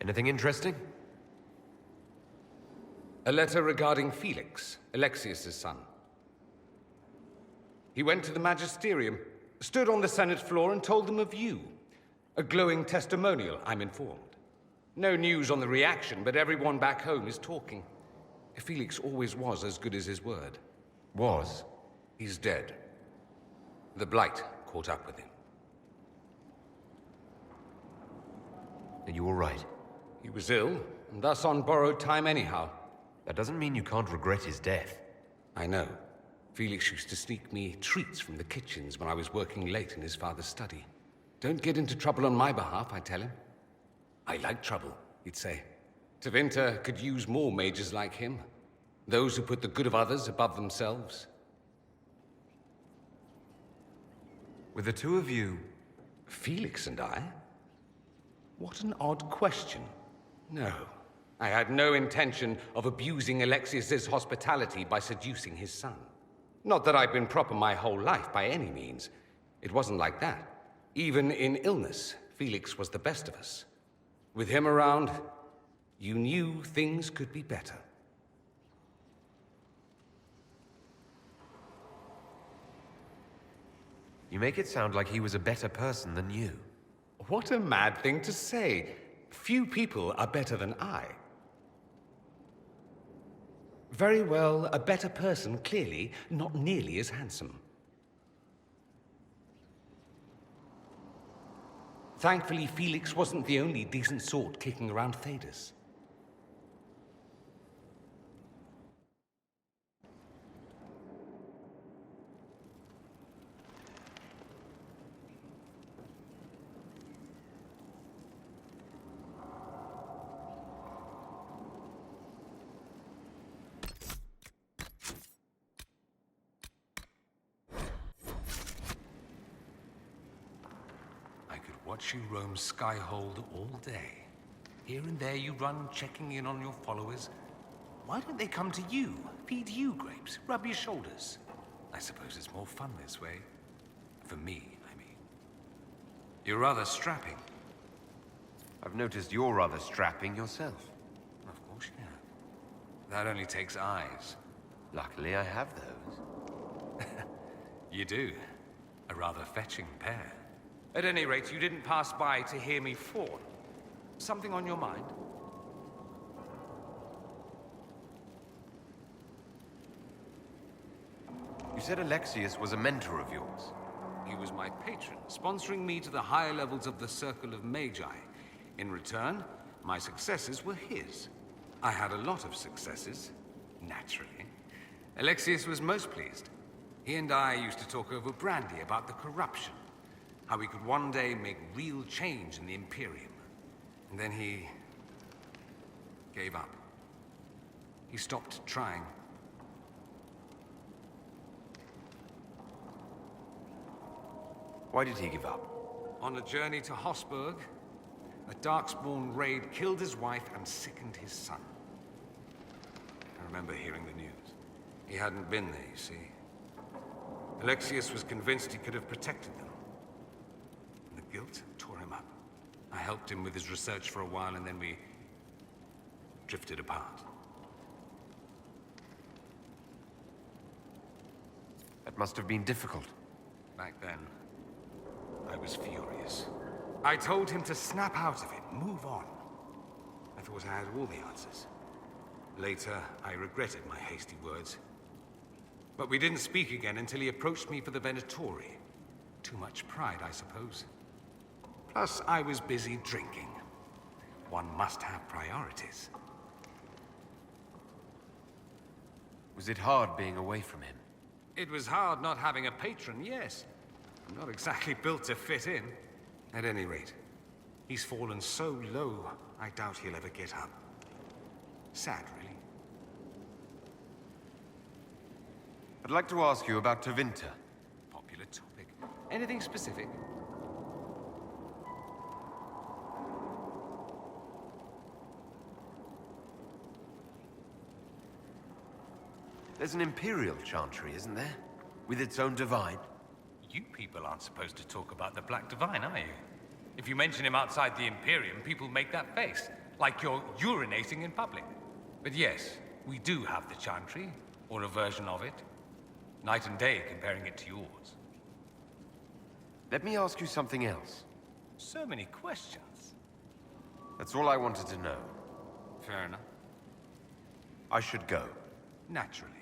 Anything interesting? A letter regarding Felix, Alexius's son. He went to the magisterium, stood on the Senate floor and told them of you. A glowing testimonial, I'm informed. No news on the reaction, but everyone back home is talking. Felix always was as good as his word. Was? He's dead. The blight caught up with him. Are you all right? He was ill, and thus on borrowed time anyhow. That doesn't mean you can't regret his death. I know. Felix used to sneak me treats from the kitchens when I was working late in his father's study. Don't get into trouble on my behalf, I tell him. I like trouble, he'd say. Tevinter could use more mages like him. Those who put the good of others above themselves. With the two of you... Felix and I? What an odd question. No, I had no intention of abusing Alexius's hospitality by seducing his son. Not that I've been proper my whole life by any means. It wasn't like that. Even in illness, Felix was the best of us. With him around, you knew things could be better. You make it sound like he was a better person than you. What a mad thing to say. Few people are better than I. Very well, a better person, clearly, not nearly as handsome. Thankfully, Felix wasn't the only decent sort kicking around Thedas. Watch you roam Skyhold all day. Here and there you run, checking in on your followers. Why don't they come to you, feed you grapes, rub your shoulders? I suppose it's more fun this way. For me, I mean. You're rather strapping. I've noticed you're rather strapping yourself. Of course you have. That only takes eyes. Luckily, I have those. You do. A rather fetching pair. At any rate, you didn't pass by to hear me fawn. Something on your mind? You said Alexius was a mentor of yours. He was my patron, sponsoring me to the higher levels of the Circle of Magi. In return, my successes were his. I had a lot of successes, naturally. Alexius was most pleased. He and I used to talk over brandy about the corruption. How we could one day make real change in the Imperium. And then he gave up. He stopped trying. Why did he give up? On a journey to Hosburg, a Darkspawn raid killed his wife and sickened his son. I remember hearing the news. He hadn't been there, you see. Alexius was convinced he could have protected them. The guilt tore him up. I helped him with his research for a while, and then we drifted apart. That must have been difficult. Back then, I was furious. I told him to snap out of it, move on. I thought I had all the answers. Later, I regretted my hasty words. But we didn't speak again until he approached me for the Venatori. Too much pride, I suppose. Plus, I was busy drinking. One must have priorities. Was it hard being away from him? It was hard not having a patron, yes. I'm not exactly built to fit in. At any rate, he's fallen so low, I doubt he'll ever get up. Sad, really. I'd like to ask you about Tevinter. Popular topic. Anything specific? There's an Imperial Chantry, isn't there? With its own divine? You people aren't supposed to talk about the Black Divine, are you? If you mention him outside the Imperium, people make that face, like you're urinating in public. But yes, we do have the Chantry, or a version of it. Night and day comparing it to yours. Let me ask you something else. So many questions. That's all I wanted to know. Fair enough. I should go. Naturally.